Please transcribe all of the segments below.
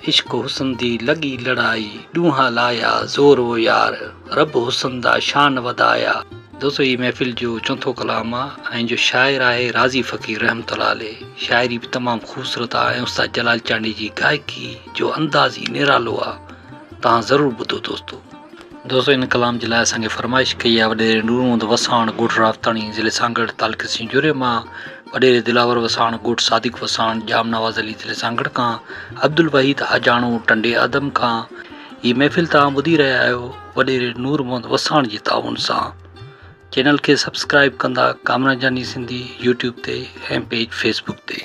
इश्क हुसन दी लगी लड़ाई डूहा लाया जोर वो यार रब हुसन दा शान वधाया। दोस्तों ये महफ़िल जो चौथो कलाम आहे जो शायर आहे राज़ी फ़कीर रहमतुल्लाह अलैह। शायरी भी तमाम खूबसूरत आहे। उस्ताद जलाल चांडी जी गायकी जो अंदाज़ ही निरालो आहे। तव्हां ज़रूर ॿुधो दोस्तों इन कलाम जे लाइ असांखे फरमाइश कई आहे वॾेरे नूरमहमद वसाण ॻोठ रावताणी ज़िले सांगड़ तालुके सिंजूरे मां। वॾेरे दिलावर वसाण ॻोठ सादिक वसाण जाम नवाज़ अली ज़िले सांगड़ खां। अब्दुल वहीद हजाणो टंडे आदम खां। हीअ महफ़िल तव्हां ॿुधी रहिया आहियो वॾेरे नूरमहमद वसाण जे ताउन सां। चैनल खे सब्सक्राइब कंदा कामरान जानी सिंधी यूट्यूब ते ऐं पेज फेसबुक ते।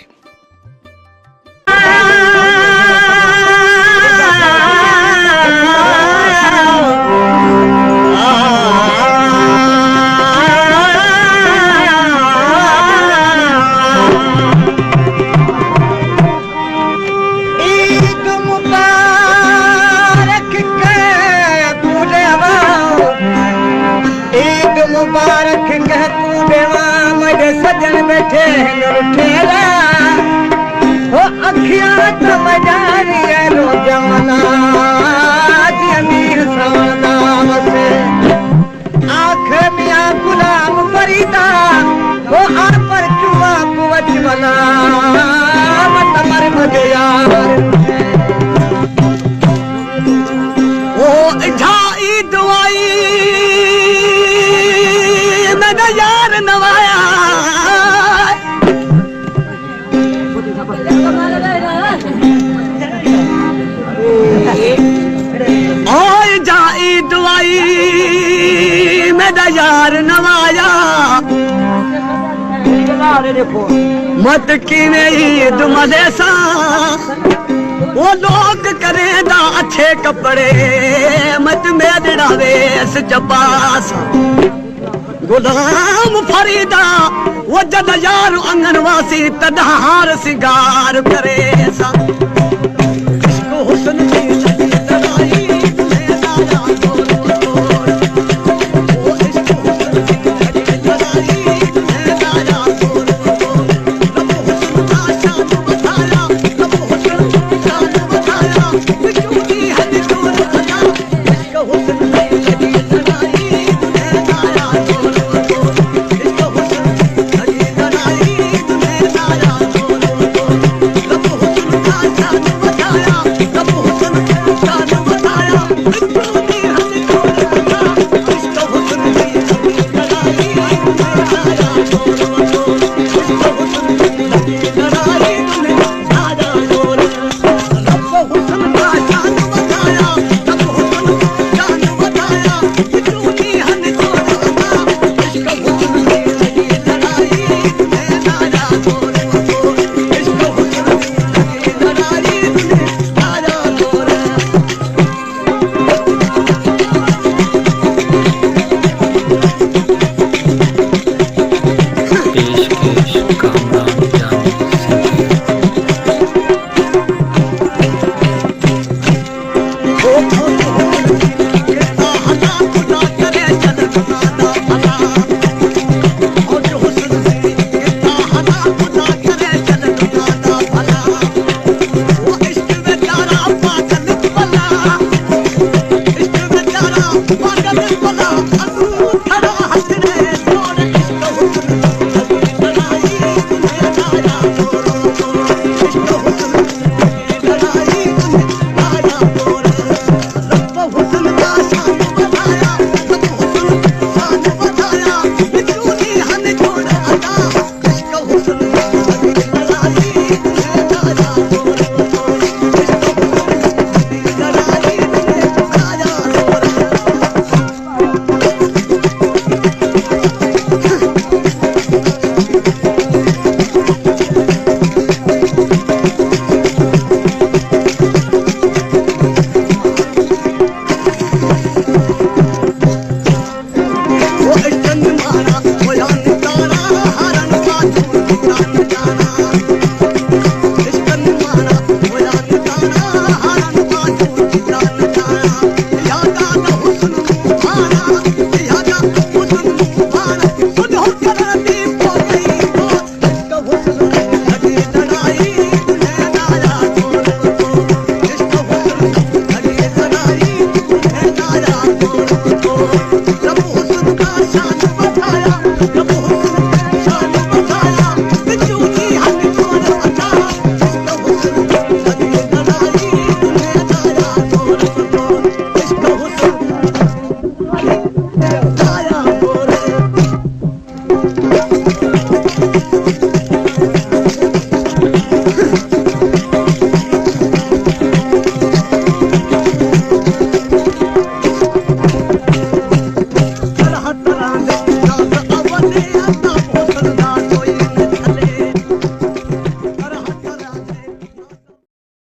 मुबारक कह तू देवा मेरे सजन बैठे ठेला हो अखियां तो मजारी है रो जमना अमीर सवानाम से आंखें मियां गुलाम फरीदा वो आर पर चुमा कुवच बना मत मर मुझे यार वो झाई दुआई यार नवाया ओए जाई दुआई मेरा यार नवाया मत किने ईद मदेसा वो लोग करेंदा अच्छे कपड़े मत मेरा वेस जबास गुलाम फरीदा वो जद यार अंगनवासी तदहार सिंगार करे सा।